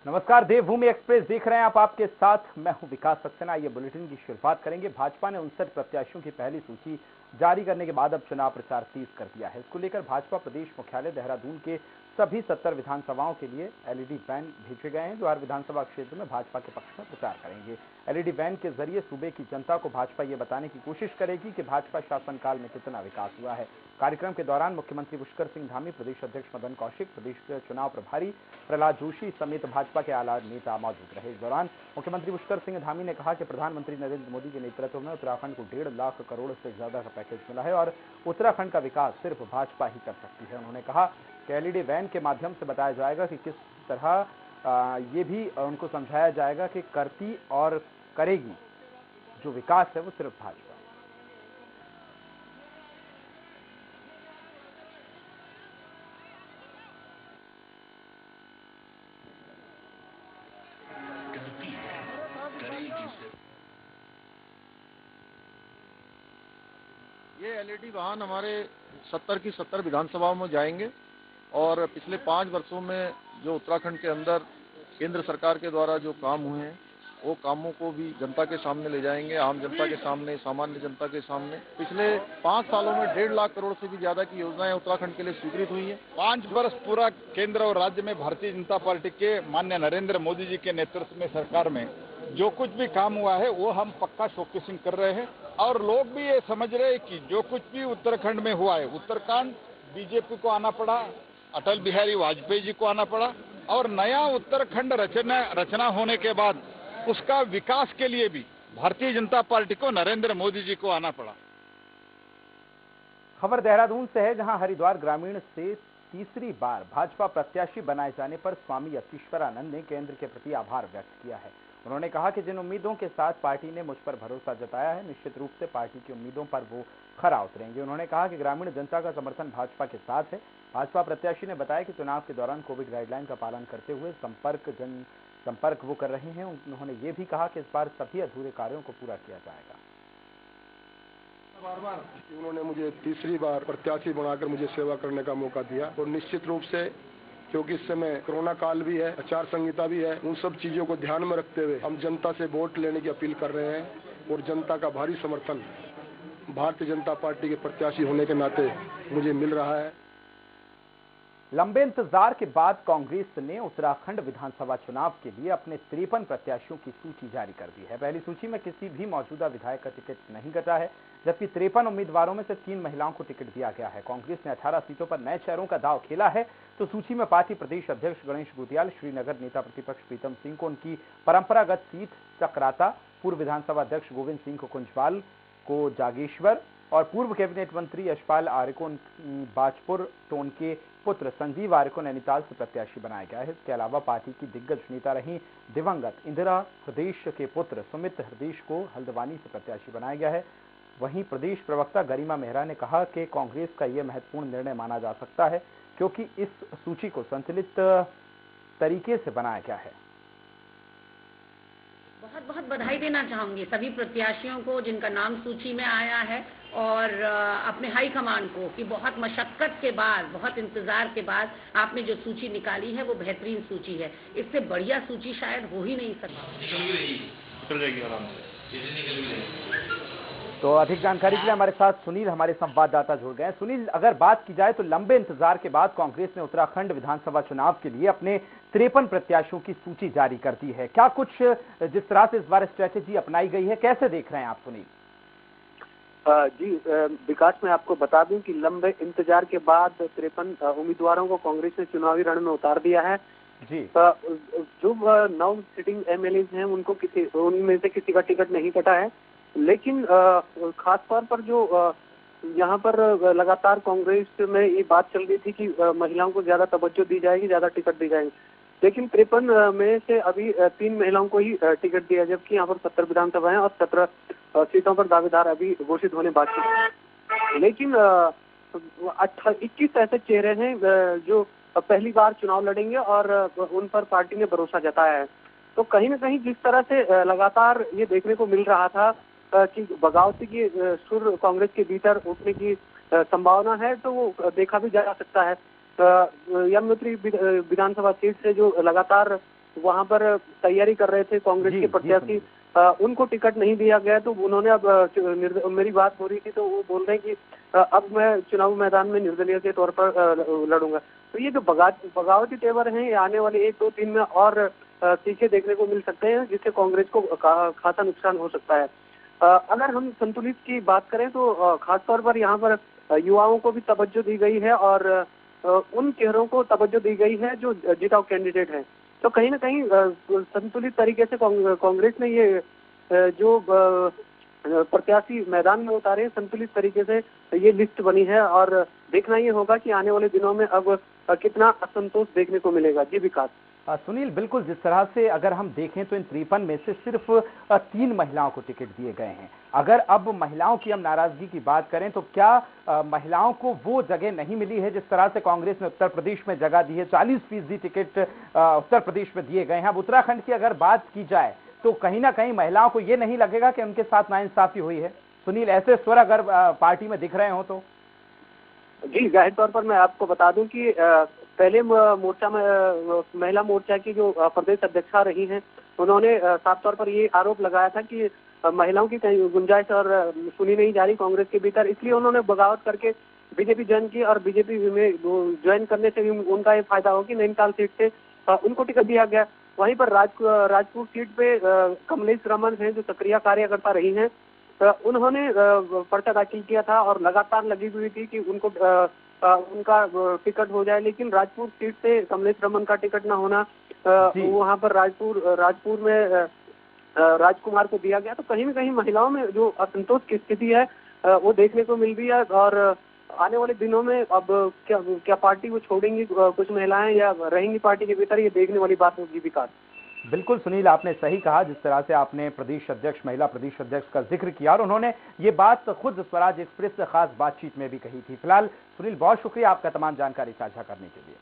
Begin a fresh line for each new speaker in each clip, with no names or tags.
नमस्कार, देवभूमि एक्सप्रेस देख रहे हैं आप। आपके साथ मैं हूं विकास सक्सेना। ये बुलेटिन की शुरुआत करेंगे। भाजपा ने 59 प्रत्याशियों की पहली सूची जारी करने के बाद अब चुनाव प्रचार तेज कर दिया है। इसको लेकर भाजपा प्रदेश मुख्यालय देहरादून के सभी 70 विधानसभाओं के लिए एलईडी वैन भेजे गए हैं, जो हर विधानसभा क्षेत्र में भाजपा के पक्ष में प्रचार करेंगे। एलईडी वैन के जरिए सूबे की जनता को भाजपा ये बताने की कोशिश करेगी कि भाजपा शासनकाल में कितना विकास हुआ है। कार्यक्रम के दौरान मुख्यमंत्री पुष्कर सिंह धामी, प्रदेश अध्यक्ष मदन कौशिक, प्रदेश के चुनाव प्रभारी प्रहलाद जोशी समेत भाजपा के आला नेता मौजूद रहे। इस दौरान मुख्यमंत्री पुष्कर सिंह धामी ने कहा कि प्रधानमंत्री नरेंद्र मोदी के नेतृत्व में उत्तराखंड को 1.5 लाख करोड़ से ज्यादा का पैकेज मिला है और उत्तराखंड का विकास सिर्फ भाजपा ही कर सकती है। उन्होंने कहा कि एलईडी वैन के माध्यम से बताया जाएगा कि किस तरह ये भी उनको समझाया जाएगा कि करती और करेगी, जो विकास है वो सिर्फ भाजपा।
ये एलईडी वाहन हमारे 70 की 70 विधानसभाओं में जाएंगे और पिछले 5 वर्षों में जो उत्तराखंड के अंदर केंद्र सरकार के द्वारा जो काम हुए हैं वो कामों को भी जनता के सामने ले जाएंगे, आम जनता के सामने, सामान्य जनता के सामने। पिछले 5 सालों में 1.5 लाख करोड़ से भी ज्यादा की योजनाएं उत्तराखंड के लिए स्वीकृत हुई हैं।
5 वर्ष पूरा केंद्र और राज्य में भारतीय जनता पार्टी के माननीय नरेंद्र मोदी जी के नेतृत्व में सरकार में जो कुछ भी काम हुआ है वो हम पक्का शोकेसिंग कर रहे हैं और लोग भी ये समझ रहे हैं कि जो कुछ भी उत्तराखंड में हुआ है, उत्तराखंड बीजेपी को आना पड़ा, अटल बिहारी वाजपेयी जी को आना पड़ा और नया उत्तराखंड रचना होने के बाद उसका विकास के लिए भी भारतीय जनता पार्टी को, नरेंद्र मोदी जी को आना पड़ा।
खबर देहरादून से है, जहां हरिद्वार ग्रामीण से तीसरी बार भाजपा प्रत्याशी बनाए जाने पर स्वामी यतीश्वरानंद ने केंद्र के प्रति आभार व्यक्त किया है। उन्होंने कहा कि जिन उम्मीदों के साथ पार्टी ने मुझ पर भरोसा जताया है, निश्चित रूप से पार्टी की उम्मीदों पर वो खरा उतरेंगे। उन्होंने कहा कि ग्रामीण जनता का समर्थन भाजपा के साथ है। भाजपा प्रत्याशी ने बताया कि चुनाव के दौरान कोविड गाइडलाइन का पालन करते हुए जनसंपर्क वो कर रहे हैं। उन्होंने ये भी कहा कि इस बार सभी अधूरे कार्यों को पूरा किया जाएगा।
बार उन्होंने मुझे तीसरी बार प्रत्याशी बनाकर मुझे सेवा करने का मौका दिया और निश्चित रूप से, क्योंकि इस समय कोरोना काल भी है, आचार संहिता भी है, उन सब चीजों को ध्यान में रखते हुए हम जनता से वोट लेने की अपील कर रहे हैं और जनता का भारी समर्थन भारतीय जनता पार्टी के प्रत्याशी होने के नाते मुझे मिल रहा है।
लंबे इंतजार के बाद कांग्रेस ने उत्तराखंड विधानसभा चुनाव के लिए अपने 53 प्रत्याशियों की सूची जारी कर दी है। पहली सूची में किसी भी मौजूदा विधायक का टिकट नहीं कटा है, जबकि 53 उम्मीदवारों में से 3 महिलाओं को टिकट दिया गया है। कांग्रेस ने 18 सीटों पर नए चेहरों का दांव खेला है, तो सूची में पार्टी प्रदेश अध्यक्ष गणेश गुतियाल, श्रीनगर नेता प्रतिपक्ष प्रीतम सिंह को उनकी परंपरागत सीट चक्राता, पूर्व विधानसभा अध्यक्ष गोविंद सिंह को कुंजवाल को जागेश्वर और पूर्व कैबिनेट मंत्री यशपाल आर्य को बाजपुर टोन के पुत्र संजीव आर्य को नैनीताल से प्रत्याशी बनाया गया है। इसके अलावा पार्टी की दिग्गज नेता रही दिवंगत इंदिरा हृदयेश के पुत्र सुमित हृदयेश को हल्द्वानी से प्रत्याशी बनाया गया है। वहीं प्रदेश प्रवक्ता गरिमा मेहरा ने कहा कि कांग्रेस का यह महत्वपूर्ण निर्णय माना जा सकता है, क्योंकि इस सूची को संतुलित तरीके से बनाया गया है।
बहुत बहुत बधाई देना चाहूंगी सभी प्रत्याशियों को जिनका नाम सूची में आया है और अपने हाईकमान को कि बहुत मशक्कत के बाद, बहुत इंतजार के बाद आपने जो सूची निकाली है वो बेहतरीन सूची है। इससे बढ़िया सूची शायद हो ही नहीं सकती।
तो अधिक जानकारी के लिए हमारे साथ सुनील, हमारे संवाददाता जुड़ गए हैं। सुनील, अगर बात की जाए तो लंबे इंतजार के बाद कांग्रेस ने उत्तराखंड विधानसभा चुनाव के लिए अपने 53 प्रत्याशियों की सूची जारी कर दी है। क्या कुछ जिस तरह से इस बार स्ट्रेटेजी अपनाई गई है, कैसे देख रहे हैं आप सुनील?
जी विकास, मैं आपको बता दूं कि लंबे इंतजार के बाद 53 उम्मीदवारों को कांग्रेस ने चुनावी रण में उतार दिया है
जी।
जो 9 सिटिंग एमएलए हैं उनमें से किसी का टिकट नहीं कटा है, लेकिन खास तौर पर जो यहाँ पर लगातार कांग्रेस में ये बात चल रही थी कि महिलाओं को ज्यादा तवज्जो दी जाएगी, ज्यादा टिकट दी जाएंगे, लेकिन 53 में से अभी 3 महिलाओं को ही टिकट दिया, जबकि यहाँ पर 70 विधानसभाएं और 17 सीटों पर दावेदार अभी घोषित होने बाकी हैं। लेकिन 21 ऐसे चेहरे हैं जो पहली बार चुनाव लड़ेंगे और उन पर पार्टी ने भरोसा जताया है। तो कहीं न कहीं जिस तरह से लगातार ये देखने को मिल रहा था कि बगावती की सुर कांग्रेस के भीतर उठने की संभावना है, तो वो देखा भी जा सकता है। यमुनोत्री विधानसभा सीट से जो लगातार वहां पर तैयारी कर रहे थे कांग्रेस के प्रत्याशी, उनको टिकट नहीं दिया गया। तो उन्होंने अब मेरी बात हो रही थी तो वो बोल रहे हैं कि अब मैं चुनाव मैदान में निर्दलीय के तौर पर लड़ूंगा। तो ये जो बगावती तेवर हैं, ये आने वाले 1-2-3 में और तीखे देखने को मिल सकते हैं, जिससे कांग्रेस को खासा नुकसान हो सकता है। अगर हम संतुलित की बात करें तो खासतौर पर यहाँ पर युवाओं को भी तवज्जो दी गई है और उन चेहरों को तवज्जो दी गई है जो जिताऊ कैंडिडेट हैं। तो कहीं ना कहीं संतुलित तरीके से कांग्रेस ने ये जो प्रत्याशी मैदान में उतारे, संतुलित तरीके से ये लिस्ट बनी है और देखना ये होगा कि आने वाले दिनों में अब कितना असंतोष देखने को मिलेगा। जी विकास।
सुनील, बिल्कुल जिस तरह से अगर हम देखें तो इन 53 में से सिर्फ 3 महिलाओं को टिकट दिए गए हैं। अगर अब महिलाओं की हम नाराजगी की बात करें तो क्या महिलाओं को वो जगह नहीं मिली है जिस तरह से कांग्रेस ने उत्तर प्रदेश में जगह दी है? 40% टिकट उत्तर प्रदेश में दिए गए हैं। अब उत्तराखंड की अगर बात की जाए तो कहीं ना कहीं महिलाओं को ये नहीं लगेगा कि उनके साथ नाइंसाफी हुई है? सुनील, ऐसे स्वर अगर पार्टी में दिख रहे हो तो?
जी, जाहिर तौर पर मैं आपको बता दूं कि पहले मोर्चा में महिला मोर्चा की जो प्रदेश अध्यक्षा रही हैं, उन्होंने साफ तौर पर ये आरोप लगाया था कि महिलाओं की कहीं गुंजाइश और सुनी नहीं जा रही कांग्रेस के भीतर, इसलिए उन्होंने बगावत करके बीजेपी ज्वाइन की और बीजेपी में ज्वाइन करने से भी उनका ये फायदा हो कि नैनीताल सीट से उनको टिकट दिया गया। वहीं पर राजपुर सीट पे कमलेश रमन हैं जो सक्रिय कार्यकर्ता रही हैं, उन्होंने पर्चा दाखिल किया था और लगातार लगी हुई थी कि उनको उनका टिकट हो जाए, लेकिन राजपुर सीट से कमलेश रमन का टिकट न होना वहां पर राजपुर में राजकुमार को दिया गया। तो कहीं न कहीं महिलाओं में जो असंतोष की स्थिति है वो देखने को मिल रही है और आने वाले दिनों में अब क्या पार्टी को छोड़ेंगी कुछ महिलाएं या रहेंगी पार्टी के भीतर, ये देखने वाली बात होगी। विकास।
बिल्कुल सुनील, आपने सही कहा। जिस तरह से आपने प्रदेश अध्यक्ष, महिला प्रदेश अध्यक्ष का जिक्र किया और उन्होंने ये बात खुद स्वराज एक्सप्रेस से खास बातचीत में भी कही थी। फिलहाल सुनील, बहुत शुक्रिया आपका तमाम जानकारी साझा करने के लिए।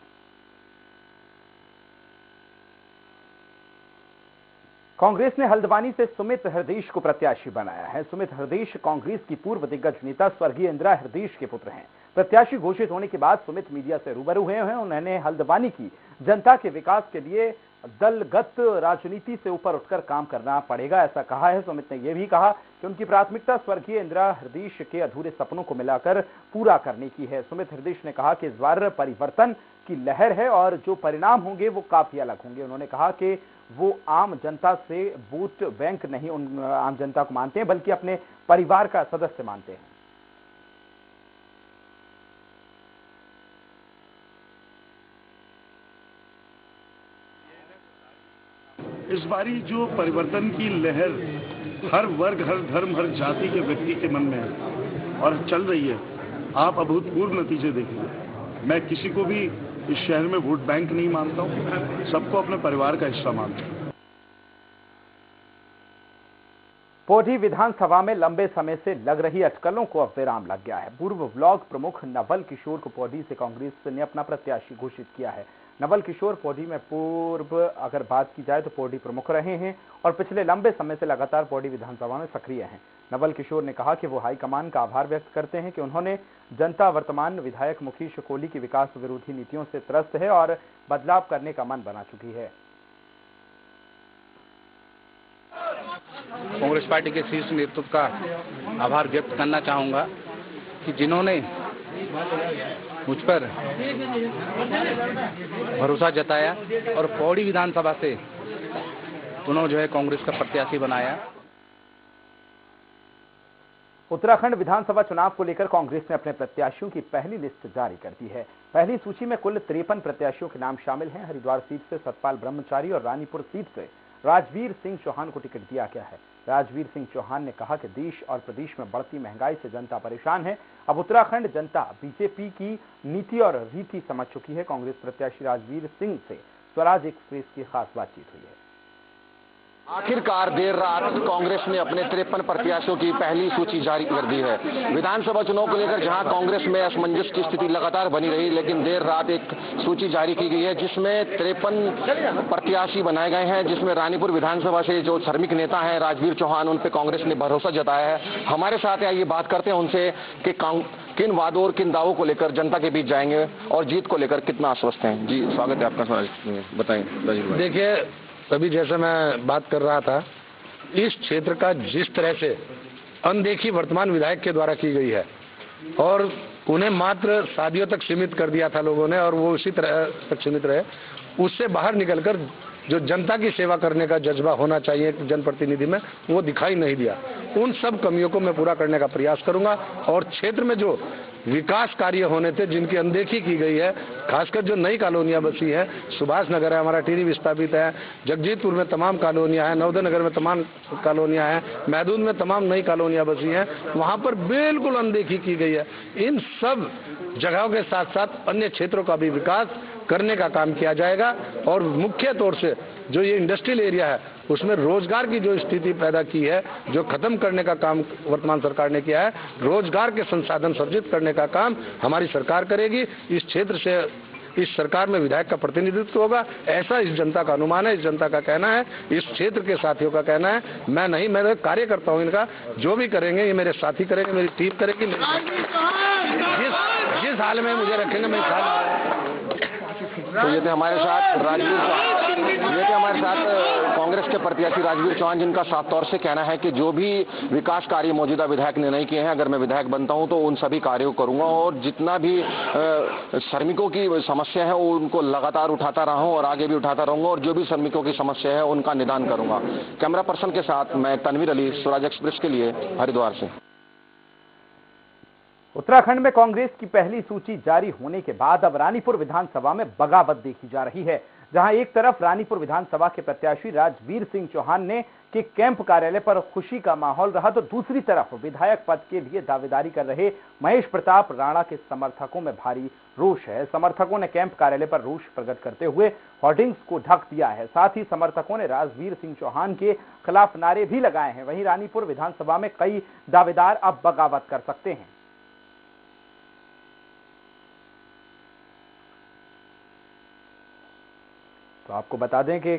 कांग्रेस ने हल्द्वानी से सुमित हरदेश को प्रत्याशी बनाया है। सुमित हरदेश कांग्रेस की पूर्व दिग्गज नेता स्वर्गीय इंदिरा हरदेश के पुत्र हैं। प्रत्याशी घोषित होने के बाद सुमित मीडिया से रूबरू हुए हैं। उन्होंने हल्द्वानी की जनता के विकास के लिए दलगत राजनीति से ऊपर उठकर काम करना पड़ेगा, ऐसा कहा है। सुमित ने यह भी कहा कि उनकी प्राथमिकता स्वर्गीय इंदिरा हरदेश के अधूरे सपनों को मिलाकर पूरा करने की है। सुमित हरदेश ने कहा कि इस बार परिवर्तन की लहर है और जो परिणाम होंगे वो काफी अलग होंगे। उन्होंने कहा कि वो आम जनता से वोट बैंक नहीं आम जनता को मानते हैं, बल्कि अपने परिवार का सदस्य मानते हैं।
इस बारी जो परिवर्तन की लहर हर वर्ग, हर धर्म, हर जाति के व्यक्ति के मन में है और चल रही है, आप अभूतपूर्व नतीजे देखेंगे। मैं किसी को भी इस शहर में वोट बैंक नहीं मानता हूं, सबको अपने परिवार का हिस्सा मानता हूं।
पौडी विधानसभा में लंबे समय से लग रही अटकलों को अब विराम लग गया है। पूर्व ब्लॉक प्रमुख नवल किशोर को पौडी से कांग्रेस ने अपना प्रत्याशी घोषित किया है। नवल किशोर पौडी में पूर्व अगर बात की जाए तो पौडी प्रमुख रहे हैं और पिछले लंबे समय से लगातार पौडी विधानसभा में सक्रिय हैं। नवल किशोर ने कहा कि वो हाईकमान का आभार व्यक्त करते हैं कि उन्होंने जनता वर्तमान विधायक मुकेश कोहली की विकास विरोधी नीतियों से त्रस्त है और बदलाव करने का मन बना चुकी है।
कांग्रेस पार्टी के शीर्ष नेतृत्व का आभार व्यक्त करना चाहूंगा कि जिन्होंने मुझ पर भरोसा जताया और पौड़ी विधानसभा से उन्होंने जो है कांग्रेस का प्रत्याशी बनाया।
उत्तराखंड विधानसभा चुनाव को लेकर कांग्रेस ने अपने प्रत्याशियों की पहली लिस्ट जारी कर दी है। पहली सूची में कुल 53 प्रत्याशियों के नाम शामिल हैं। हरिद्वार सीट से सतपाल ब्रह्मचारी और रानीपुर सीट से राजवीर सिंह चौहान को टिकट दिया गया है। राजवीर सिंह चौहान ने कहा कि देश और प्रदेश में बढ़ती महंगाई से जनता परेशान है। अब उत्तराखंड जनता बीजेपी की नीति और रीति समझ चुकी है। कांग्रेस प्रत्याशी राजवीर सिंह से स्वराज एक्सप्रेस की खास बातचीत हुई है।
आखिरकार देर रात कांग्रेस ने अपने 53 प्रत्याशियों की पहली सूची जारी कर दी है। विधानसभा चुनाव को लेकर जहां कांग्रेस में असमंजस की स्थिति लगातार बनी रही, लेकिन देर रात एक सूची जारी की गई है जिसमें 53 प्रत्याशी बनाए गए हैं, जिसमें रानीपुर विधानसभा से जो श्रमिक नेता हैं राजवीर चौहान, उन पर कांग्रेस ने भरोसा जताया है। हमारे साथ आइए बात करते हैं उनसे कि किन वादों और किन दावों को लेकर जनता के बीच जाएंगे और जीत को लेकर कितना आश्वस्त हैं? जी स्वागत है आपका सवाल में, बताएं राजीव भाई।
देखिए, अभी जैसे मैं बात कर रहा था, इस क्षेत्र का जिस तरह से अनदेखी वर्तमान विधायक के द्वारा की गई है और उन्हें मात्र शादियों तक सीमित कर दिया था लोगों ने और वो उसी तरह तक सीमित रहे, उससे बाहर निकलकर जो जनता की सेवा करने का जज्बा होना चाहिए जनप्रतिनिधि में, वो दिखाई नहीं दिया। उन सब कमियों को मैं पूरा करने का प्रयास करूंगा और क्षेत्र में जो विकास कार्य होने थे जिनकी अनदेखी की गई है, खासकर जो नई कॉलोनियां बसी हैं, सुभाष नगर है हमारा, टिहरी विस्थापित है, जगजीतपुर में तमाम कॉलोनियां हैं, नवोदय नगर में तमाम कॉलोनियां हैं, महदूद में तमाम नई कॉलोनियां बसी हैं, वहां पर बिल्कुल अनदेखी की गई है। इन सब जगहों के साथ साथ अन्य क्षेत्रों का भी विकास करने का काम किया जाएगा और मुख्य तौर से जो ये इंडस्ट्रियल एरिया है उसमें रोजगार की जो स्थिति पैदा की है, जो खत्म करने का काम वर्तमान सरकार ने किया है, रोजगार के संसाधन सृजित करने का काम हमारी सरकार करेगी। इस क्षेत्र से इस सरकार में विधायक का प्रतिनिधित्व होगा, ऐसा इस जनता का अनुमान है, इस जनता का कहना है, इस क्षेत्र के साथियों का कहना है। मैं नहीं, मैं कार्यकर्ता हूँ इनका, जो भी करेंगे ये मेरे साथी करेंगे, मेरी टीम करेगी। जिस हाल में मुझे रखेंगे मेरे साथ।
तो ये थे हमारे साथ राजवीर चौहान, ये थे हमारे साथ कांग्रेस के प्रत्याशी राजवीर चौहान, जिनका साफ तौर से कहना है कि जो भी विकास कार्य मौजूदा विधायक ने नहीं किए हैं, अगर मैं विधायक बनता हूं तो उन सभी कार्यों को करूंगा और जितना भी श्रमिकों की समस्या है उनको लगातार उठाता रहा हूं और आगे भी उठाता रहूंगा और जो भी श्रमिकों की समस्या है उनका निदान करूंगा। कैमरा पर्सन के साथ मैं तनवीर अली, स्वराज एक्सप्रेस के लिए, हरिद्वार से।
उत्तराखंड में कांग्रेस की पहली सूची जारी होने के बाद अब रानीपुर विधानसभा में बगावत देखी जा रही है, जहां एक तरफ रानीपुर विधानसभा के प्रत्याशी राजवीर सिंह चौहान ने के कैंप कार्यालय पर खुशी का माहौल रहा, तो दूसरी तरफ विधायक पद के लिए दावेदारी कर रहे महेश प्रताप राणा के समर्थकों में भारी रोष है। समर्थकों ने कैंप कार्यालय पर रोष प्रकट करते हुए होर्डिंग्स को ढक दिया है। साथ ही समर्थकों ने राजवीर सिंह चौहान के खिलाफ नारे भी लगाए हैं। वहीं रानीपुर विधानसभा में कई दावेदार अब बगावत कर सकते हैं। तो आपको बता दें कि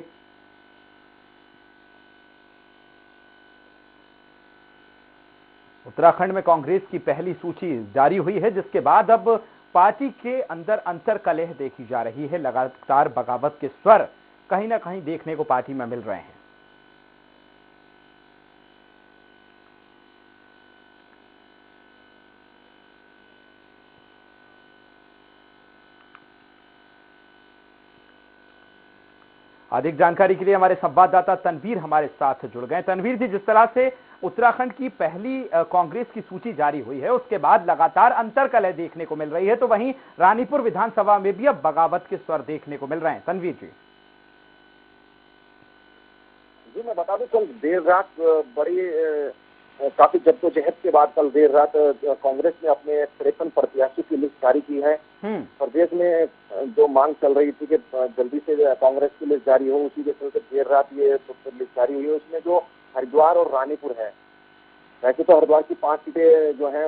उत्तराखंड में कांग्रेस की पहली सूची जारी हुई है, जिसके बाद अब पार्टी के अंदर अंतर्कलह देखी जा रही है। लगातार बगावत के स्वर कहीं ना कहीं देखने को पार्टी में मिल रहे हैं। अधिक जानकारी के लिए हमारे संवाददाता तनवीर हमारे साथ जुड़ गए। तनवीर जी, जिस तरह से उत्तराखंड की पहली कांग्रेस की सूची जारी हुई है, उसके बाद लगातार अंतर्कलह देखने को मिल रही है, तो वहीं रानीपुर विधानसभा में भी अब बगावत के स्वर देखने को मिल रहे हैं। तनवीर जी।
जी, मैं बता दूं, कल देर रात बड़ी काफी जद्दोजहद के बाद कल देर रात कांग्रेस ने अपने 53 प्रत्याशियों की लिस्ट जारी की है। प्रदेश में जो मांग चल रही थी कि जल्दी से कांग्रेस की लिस्ट जारी हो, उसी के चलते देर रात ये लिस्ट जारी हुई है। उसमें जो हरिद्वार और रानीपुर है, वैसे तो हरिद्वार की 5 सीटें जो है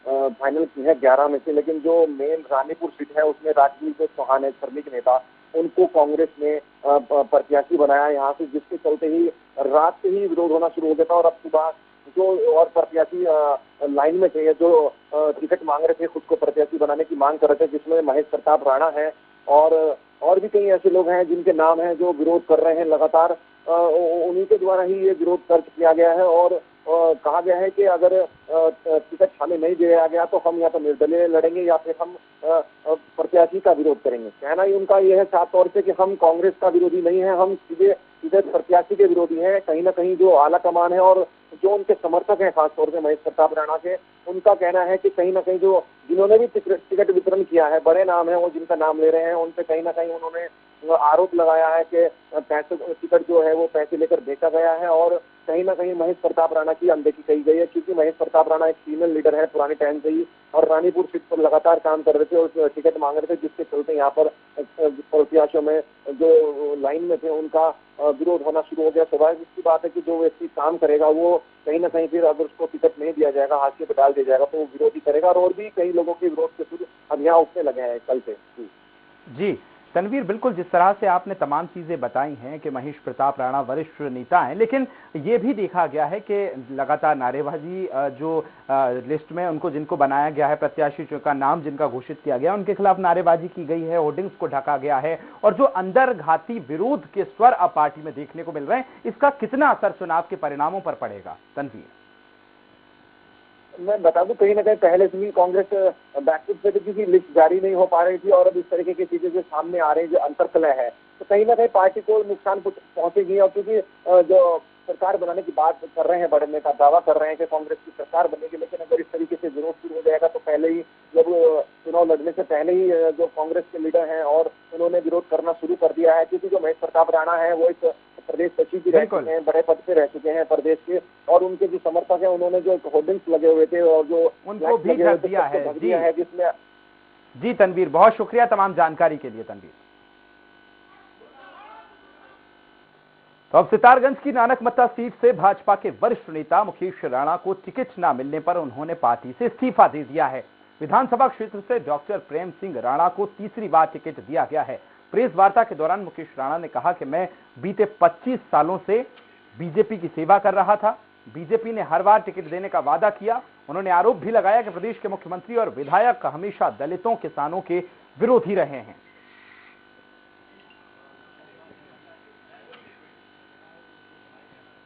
फाइनल की है 11 में से, लेकिन जो मेन रानीपुर सीट है उसमें राजवीर चौहान है, श्रमिक नेता, उनको कांग्रेस ने प्रत्याशी बनाया यहाँ से, जिसके चलते ही रात से ही विरोध होना शुरू हो गया था और अब सुबह जो और प्रत्याशी लाइन में थे, जो टिकट मांग रहे थे, खुद को प्रत्याशी बनाने की मांग कर रहे थे, जिसमें महेश प्रताप राणा है और भी कई ऐसे लोग हैं जिनके नाम हैं जो विरोध कर रहे हैं लगातार। उन्हीं के द्वारा ही ये विरोध दर्ज किया गया है और कहा गया है कि अगर टिकट हमें नहीं दिया गया तो हम या तो निर्दलीय लड़ेंगे या फिर हम प्रत्याशी का विरोध करेंगे। कहना ही उनका यह है साफ तौर से कि हम कांग्रेस का विरोधी नहीं है, हम सीधे प्रत्याशी के विरोधी हैं। कहीं ना कहीं जो आला कमान है और जो उनके समर्थक हैं, खासतौर से महेश प्रताप राणा के, उनका कहना है कि कहीं ना कहीं जो जिन्होंने भी टिकट वितरण किया है, बड़े नाम है वो जिनका नाम ले रहे हैं, उन पे कहीं ना कहीं उन्होंने आरोप लगाया है कि पैसे टिकट जो है वो पैसे लेकर बेचा गया है और कहीं ना कहीं महेश प्रताप राणा की अनदेखी की गई है, क्योंकि महेश प्रताप राणा एक फीमेल लीडर है पुराने टाइम से ही और रानीपुर सीट पर लगातार काम कर रहे थे और टिकट मांग रहे थे, जिसके चलते यहाँ पर प्रत्याशियों में जो लाइन में थे उनका विरोध होना शुरू हो गया। स्वाभाविक की बात है कि जो व्यक्ति काम करेगा वो कहीं ना कहीं फिर अगर उसको टिकट नहीं दिया जाएगा, हाशिए पर डाल दिया जाएगा, तो वो विरोध ही करेगा और भी कई लोगों के विरोध के सुर अब यहाँ उठने लगे हैं कल से।
जी, तनवीर, बिल्कुल जिस तरह से आपने तमाम चीजें बताई हैं कि महेश प्रताप राणा वरिष्ठ नेता हैं, लेकिन ये भी देखा गया है कि लगातार नारेबाजी जो लिस्ट में उनको जिनको बनाया गया है, प्रत्याशी का नाम जिनका घोषित किया गया, उनके खिलाफ नारेबाजी की गई है, होर्डिंग्स को ढका गया है और जो अंदर घाती विरोध के स्वर अब पार्टी में देखने को मिल रहे हैं, इसका कितना असर चुनाव के परिणामों पर पड़ेगा? तनवीर,
मैं बता दूं, कहीं ना कहीं पहले से ही कांग्रेस बैकफुट पे थी क्योंकि लिस्ट जारी नहीं हो पा रही थी और अब इस तरीके की चीजें जो सामने आ रही है, जो अंतर्कलह है, तो कहीं ना कहीं पार्टी को नुकसान पहुंचेगी। और क्योंकि जो सरकार बनाने की बात कर रहे हैं, बड़े नेता दावा कर रहे हैं कि कांग्रेस की सरकार बनेगी, लेकिन अगर इस तरीके से विरोध शुरू हो जाएगा तो पहले ही जब चुनाव लड़ने से पहले ही जो कांग्रेस के लीडर हैं और उन्होंने विरोध करना शुरू कर दिया है, क्योंकि जो महेश प्रताप राणा है वो एक प्रदेश सचिव भी रह चुके हैं, बड़े पद पे रह चुके हैं प्रदेश के, और उनके जो समर्थक हैं उन्होंने जो होर्डिंग्स लगे हुए थे और जो
उनको भी ढक दिया है
जिसमें।
जी तनवीर, बहुत शुक्रिया तमाम जानकारी के लिए तनवीर। तो अब सितारगंज की नानकमत्ता सीट से भाजपा के वरिष्ठ नेता मुकेश राणा को टिकट न मिलने पर उन्होंने पार्टी से इस्तीफा दे दिया है। विधानसभा क्षेत्र से डॉक्टर प्रेम सिंह राणा को तीसरी बार टिकट दिया गया है। प्रेस वार्ता के दौरान मुकेश राणा ने कहा कि मैं बीते 25 सालों से बीजेपी की सेवा कर रहा था। बीजेपी ने हर बार टिकट देने का वादा किया। उन्होंने आरोप भी लगाया कि प्रदेश के मुख्यमंत्री और विधायक हमेशा दलितों, किसानों के विरोधी रहे हैं।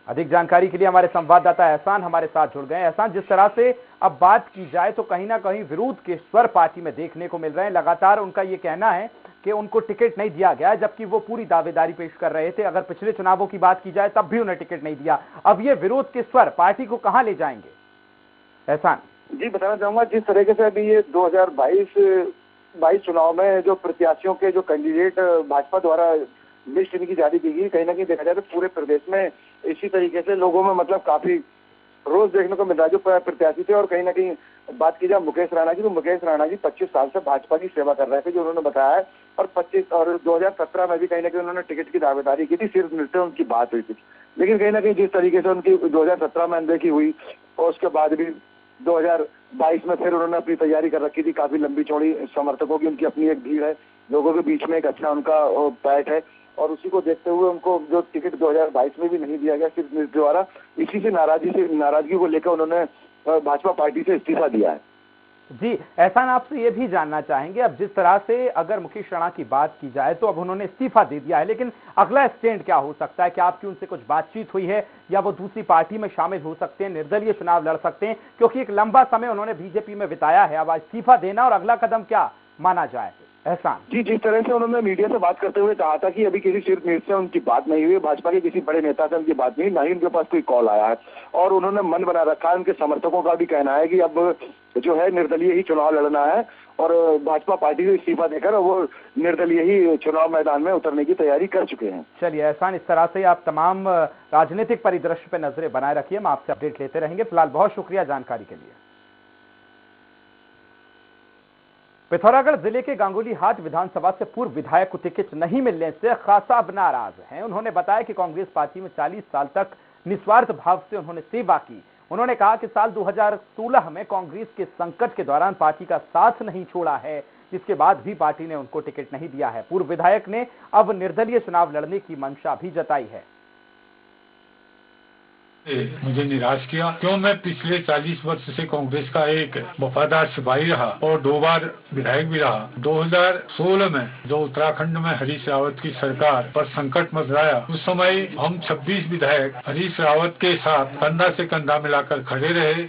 अधिक जानकारी के लिए हमारे संवाददाता एहसान हमारे साथ जुड़ गए। एहसान, जिस तरह से अब बात की जाए तो कहीं ना कहीं विरोध के स्वर पार्टी में देखने को मिल रहे हैं। लगातार उनका ये कहना है कि उनको टिकट नहीं दिया गया, जबकि वो पूरी दावेदारी पेश कर रहे थे। अगर पिछले चुनावों की बात की जाए तब भी उन्हें टिकट नहीं दिया। अब ये विरोध के स्वर पार्टी को कहां ले जाएंगे? एहसान
जी, बताना चाहूंगा, जिस तरीके से अभी ये 2022 चुनाव में जो प्रत्याशियों के जो कैंडिडेट भाजपा द्वारा लिस्ट इनकी जारी की गई, कहीं ना कहीं देखा जाए तो पूरे प्रदेश में इसी तरीके से लोगों में मतलब काफी रोज देखने को मिल रहा है जो प्रत्याशी थे। और कहीं ना कहीं बात की जाए मुकेश राणा की, तो मुकेश राणा जी 25 साल से भाजपा की सेवा कर रहे थे, जो उन्होंने बताया है। और 2017 में भी कहीं ना कहीं उन्होंने टिकट की दावेदारी की थी, सिर्फ मिलते उनकी बात हुई थी। लेकिन कहीं ना कहीं जिस तरीके से उनकी 2017 में अनदेखी हुई और उसके बाद भी 2022 में फिर उन्होंने अपनी तैयारी कर रखी थी, काफी लंबी चौड़ी समर्थकों की उनकी अपनी एक भीड़ है, लोगों के बीच में एक अच्छा उनका पैठ है। और उसी को देखते हुए उनको जो टिकट 2022 में भी नहीं दिया गया सिर्फ मिर्च द्वारा, इसी से नाराजगी को लेकर उन्होंने भाजपा पार्टी से इस्तीफा दिया है।
जी एहसान, आपसे ये भी जानना चाहेंगे, अब जिस तरह से अगर मुकेश राणा की बात की जाए तो अब उन्होंने इस्तीफा दे दिया है, लेकिन अगला स्टैंड क्या हो सकता है? क्या आपकी उनसे कुछ बातचीत हुई है या वो दूसरी पार्टी में शामिल हो सकते हैं, निर्दलीय चुनाव लड़ सकते हैं? क्योंकि एक लंबा समय उन्होंने बीजेपी में बिताया है, अब इस्तीफा देना और अगला कदम क्या माना जाए? एहसान
जी, जिस तरह से उन्होंने मीडिया से बात करते हुए कहा था कि अभी किसी शीर्ष नेता से उनकी बात नहीं हुई, भाजपा के किसी बड़े नेता से उनकी बात नहीं, ना ही उनके पास कोई कॉल आया है और उन्होंने मन बना रखा है। उनके समर्थकों का भी कहना है कि अब जो है निर्दलीय ही चुनाव लड़ना है और भाजपा पार्टी को इस्तीफा देकर वो निर्दलीय ही चुनाव मैदान में उतरने की तैयारी कर चुके हैं।
चलिए एहसान, इस तरह से आप तमाम राजनीतिक परिदृश्य पर नजरें बनाए रखिए, हम आपसे अपडेट लेते रहेंगे। फिलहाल बहुत शुक्रिया जानकारी के लिए। पिथौरागढ़ जिले के गांगुली हाट विधानसभा से पूर्व विधायक को टिकट नहीं मिलने से खासा नाराज हैं। उन्होंने बताया कि कांग्रेस पार्टी में 40 साल तक निस्वार्थ भाव से उन्होंने सेवा की। उन्होंने कहा कि साल 2016 में कांग्रेस के संकट के दौरान पार्टी का साथ नहीं छोड़ा है, जिसके बाद भी पार्टी ने उनको टिकट नहीं दिया है। पूर्व विधायक ने अब निर्दलीय चुनाव लड़ने की मंशा भी जताई है।
मुझे निराश किया, क्यों मैं पिछले 40 वर्ष से कांग्रेस का एक वफादार सिपाही रहा और 2 बार विधायक भी रहा। 2016 में जो उत्तराखंड में हरीश रावत की सरकार पर संकट मंडराया, उस समय हम 26 विधायक हरीश रावत के साथ कंधा से कंधा मिलाकर खड़े रहे।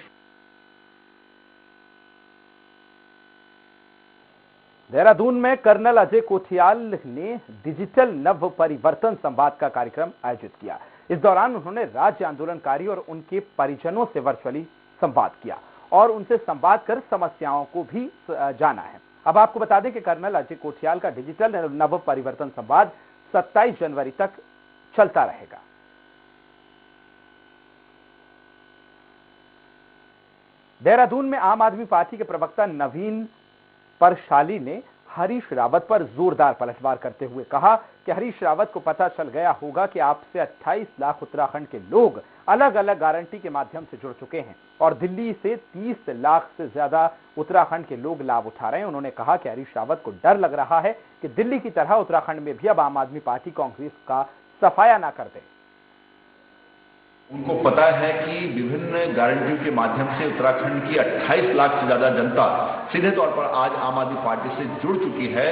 देहरादून में कर्नल अजय कोठियाल ने डिजिटल नव परिवर्तन संवाद का कार्यक्रम आयोजित किया। इस दौरान उन्होंने राज्य आंदोलनकारी और उनके परिजनों से वर्चुअली संवाद किया और उनसे संवाद कर समस्याओं को भी जाना है। अब आपको बता दें कि कर्नल अजय कोठियाल का डिजिटल नव परिवर्तन संवाद 27 जनवरी तक चलता रहेगा। देहरादून में आम आदमी पार्टी के प्रवक्ता नवीन परशाली ने हरीश रावत पर जोरदार पलटवार करते हुए कहा कि हरीश रावत को पता चल गया होगा कि आपसे 28 लाख उत्तराखंड के लोग अलग अलग गारंटी के माध्यम से जुड़ चुके हैं और दिल्ली से 30 लाख से ज्यादा उत्तराखंड के लोग लाभ उठा रहे हैं। उन्होंने कहा कि हरीश रावत को डर लग रहा है कि दिल्ली की तरह उत्तराखंड में भी अब आम आदमी पार्टी कांग्रेस का सफाया ना कर दे।
उनको पता है कि विभिन्न गारंटियों के माध्यम से उत्तराखंड की 28 लाख से ज्यादा जनता सीधे तौर पर आज आम आदमी पार्टी से जुड़ चुकी है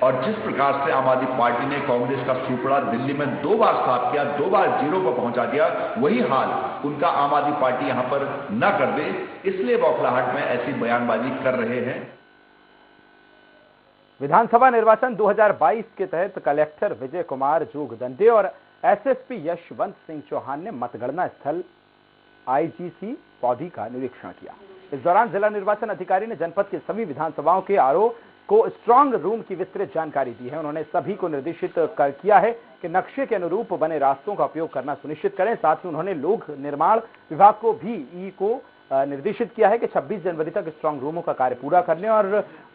और जिस प्रकार से आम आदमी पार्टी ने कांग्रेस का सुपड़ा दिल्ली में 2 बार साफ किया, 2 बार जीरो पर पहुंचा दिया, वही हाल उनका आम आदमी पार्टी यहां पर न कर दे, इसलिए बौखलाहट में ऐसी बयानबाजी कर रहे हैं।
विधानसभा निर्वाचन 2022 के तहत कलेक्टर विजय कुमार जोगदंडे और एसएसपी यशवंत सिंह चौहान ने मतगणना स्थल आईजीसी पौधी का निरीक्षण किया। इस दौरान जिला निर्वाचन अधिकारी ने जनपद के सभी विधानसभाओं के आरओ को स्ट्रांग रूम की विस्तृत जानकारी दी है। उन्होंने सभी को निर्देशित किया है कि नक्शे के अनुरूप बने रास्तों का उपयोग करना सुनिश्चित करें। साथ ही उन्होंने लोक निर्माण विभाग को भी निर्देशित किया है कि 26 जनवरी तक स्ट्रांग रूमों का कार्य पूरा करने और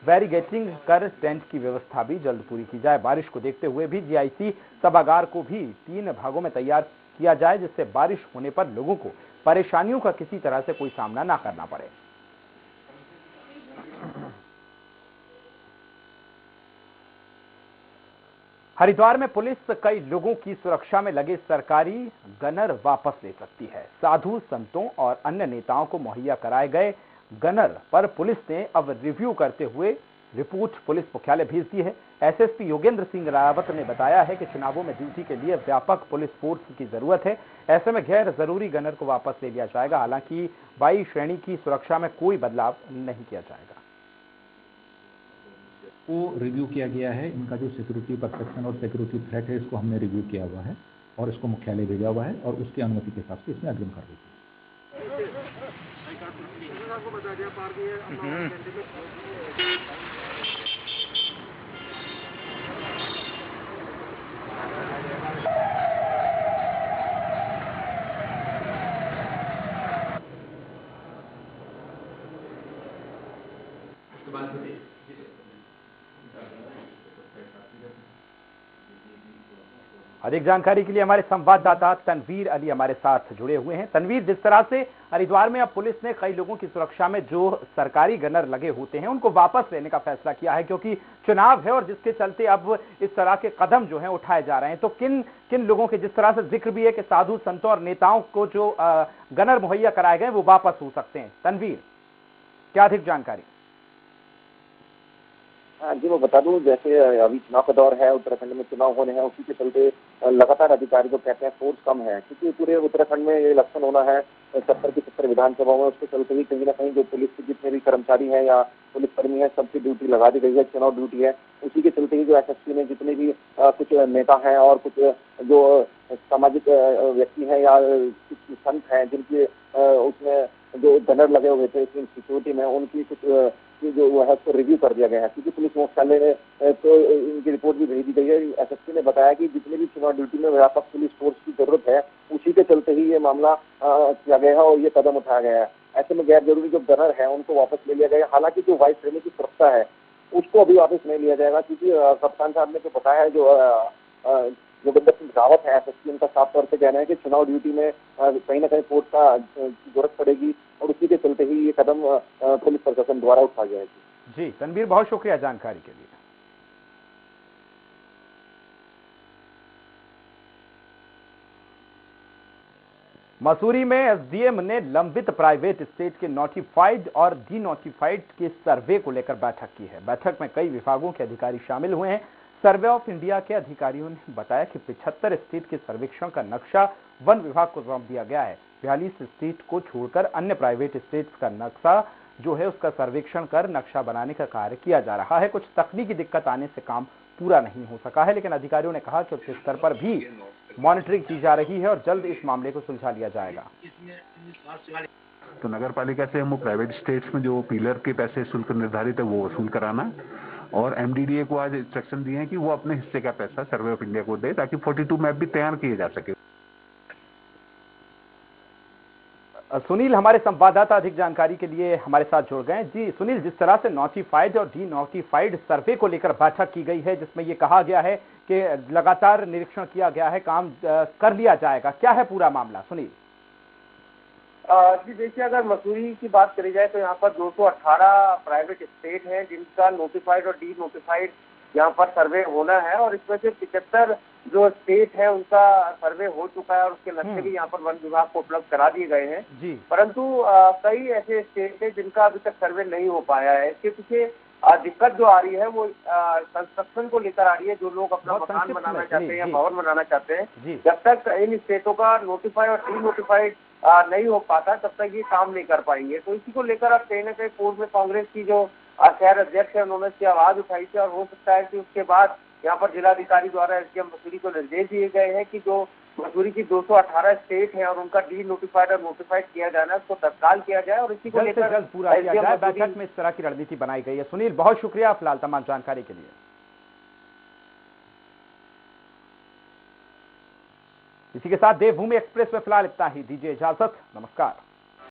बैरिगेटिंग कर टेंट की व्यवस्था भी जल्द पूरी की जाए। बारिश को देखते हुए भी जीआईसी सभागार को भी 3 भागों में तैयार किया जाए, जिससे बारिश होने पर लोगों को परेशानियों का किसी तरह से कोई सामना ना करना पड़े। हरिद्वार में पुलिस कई लोगों की सुरक्षा में लगे सरकारी गनर वापस ले सकती है। साधु संतों और अन्य नेताओं को मुहैया कराए गए गनर पर पुलिस ने अब रिव्यू करते हुए रिपोर्ट पुलिस मुख्यालय भेज दी है। एसएसपी योगेंद्र सिंह रावत ने बताया है कि चुनावों में ड्यूटी के लिए व्यापक पुलिस फोर्स की जरूरत है। ऐसे में गैर जरूरी गनर को वापस ले लिया जाएगा। हालांकि 22 श्रेणी की सुरक्षा में कोई बदलाव नहीं किया जाएगा।
को रिव्यू किया गया है। इनका जो सिक्योरिटी परसेप्शन और सिक्योरिटी थ्रेट है, इसको हमने रिव्यू किया हुआ है और इसको मुख्यालय भेजा हुआ है और उसकी अनुमति के हिसाब से इसमें अग्रिम कार्रवाई
अधिक जानकारी के लिए हमारे संवाददाता तनवीर अली हमारे साथ जुड़े हुए हैं। तनवीर, जिस तरह से हरिद्वार में अब पुलिस ने कई लोगों की सुरक्षा में जो सरकारी गनर लगे होते हैं उनको वापस लेने का फैसला किया है, क्योंकि चुनाव है और जिसके चलते अब इस तरह के कदम जो हैं उठाए जा रहे हैं, तो किन किन लोगों के, जिस तरह से जिक्र भी है कि साधु संतों और नेताओं को जो गनर मुहैया कराए गए वो वापस हो सकते हैं, तनवीर क्या अधिक जानकारी?
जी मैं बता दूं, जैसे अभी चुनाव का दौर है, उत्तराखंड में चुनाव होने हैं, उसी के चलते लगातार अधिकारी को कहते हैं फोर्स कम है, क्योंकि पूरे उत्तराखंड में ये इलेक्शन होना है 70 की 70 विधानसभाओं में। उसके चलते ही कहीं ना कहीं जो पुलिस के जितने भी कर्मचारी हैं या पुलिसकर्मी हैं, सबकी ड्यूटी लगा दी गई है, चुनाव ड्यूटी है। उसी के चलते ही जो एसएसपी ने जितने भी कुछ नेता हैं और कुछ जो सामाजिक व्यक्ति हैं या कुछ संत हैं जिनके उसमें जो गनर लगे हुए थे सिक्योरिटी में, उनकी कुछ जो है उसको रिव्यू कर दिया गया है, क्योंकि पुलिस मुख्यालय ने तो इनकी रिपोर्ट भी भेज दी गई है। एसएसपी ने बताया कि जितने भी चुनाव ड्यूटी में व्यापक पुलिस फोर्स की जरूरत है, उसी के चलते ही ये मामला किया गया है और ये कदम उठाया गया है। ऐसे में गैर जरूरी जो गनर है उनको वापस ले लिया गया। हालांकि जो वाइस श्रेणी की सुरक्षा है उसको अभी वापस नहीं लिया जाएगा, क्योंकि कप्तान साहब ने जो बताया है, जो योगेंद्र सिंह रावत है एसएसपी, उनका साफ तौर से कहना है कि चुनाव ड्यूटी में कहीं ना कहीं फोर्स का जरूरत पड़ेगी और उसी के चलते ही ये कदम पुलिस प्रशासन द्वारा उठाया जाएगी।
जी तनवीर, बहुत शुक्रिया जानकारी के लिए। मसूरी में एसडीएम ने लंबित प्राइवेट स्टेट के नोटिफाइड और डी नोटिफाइड के सर्वे को लेकर बैठक की है। बैठक में कई विभागों के अधिकारी शामिल हुए हैं। सर्वे ऑफ इंडिया के अधिकारियों ने बताया कि 75 स्टेट के सर्वेक्षण का नक्शा वन विभाग को सौंप दिया गया है। 42 स्टेट को छोड़कर अन्य प्राइवेट स्टेट्स का नक्शा जो है उसका सर्वेक्षण कर नक्शा बनाने का कार्य किया जा रहा है। कुछ तकनीकी दिक्कत आने से काम पूरा नहीं हो सका है, लेकिन अधिकारियों ने कहा कि उच्च स्तर पर भी मॉनिटरिंग की जा रही है और जल्द इस मामले को सुलझा लिया जाएगा।
तो नगर पालिका से हम प्राइवेट स्टेट्स में जो पिलर के पैसे शुल्क निर्धारित है वो वसूल कराना, और एमडीडीए को आज इंस्ट्रक्शन दिए हैं कि वो अपने हिस्से का पैसा सर्वे ऑफ इंडिया को दे, ताकि 42 मैप भी तैयार किए जा सके।
सुनील हमारे संवाददाता अधिक जानकारी के लिए हमारे साथ जुड़ गए। जी सुनील, जिस तरह से नोटिफाइड और डी नोटिफाइड सर्वे को लेकर बैठक की गई है जिसमें ये कहा गया है कि लगातार निरीक्षण किया गया है, काम कर लिया जाएगा, क्या है पूरा मामला सुनील?
जी देखिए, अगर मसूरी की बात करी जाए तो यहाँ पर 218 प्राइवेट स्टेट हैं जिनका नोटिफाइड और डी नोटिफाइड यहाँ पर सर्वे होना है, और इसमें से 75 जो स्टेट है उनका सर्वे हो चुका है और उसके नक्शे भी यहाँ पर वन विभाग को उपलब्ध करा दिए गए हैं
जी।
परंतु कई ऐसे स्टेट है जिनका अभी तक सर्वे नहीं हो पाया है। इसके पीछे दिक्कत जो आ रही है वो कंस्ट्रक्शन को लेकर आ रही है। जो लोग अपना मकान बनाना चाहते हैं या भवन बनाना चाहते हैं, जब तक इन स्टेटों का नोटिफाइड और डी नोटिफाइड नहीं हो पाता तब तक ये काम नहीं कर पाएंगे। तो इसी को लेकर अब कहीं ना कहीं पूर्व में कांग्रेस की जो शहर अध्यक्ष है उन्होंने इसकी आवाज उठाई थी, और हो सकता है कि उसके बाद यहाँ पर जिलाधिकारी द्वारा एसडीएम मसूरी को निर्देश दिए गए हैं कि जो मसूरी की 218 स्टेट हैं और उनका डी नोटिफाइड और नोटिफाइड किया जाना उसको तत्काल किया जाए, और इसी को लेकर
जल्द पूरा किया जाए। बैठक में इस तरह की रणनीति बनाई गई है। सुनील, बहुत शुक्रिया फिलहाल तमाम जानकारी के लिए। इसी के साथ देवभूमि एक्सप्रेस में फिलहाल इतना ही। दीजिए इजाजत, नमस्कार।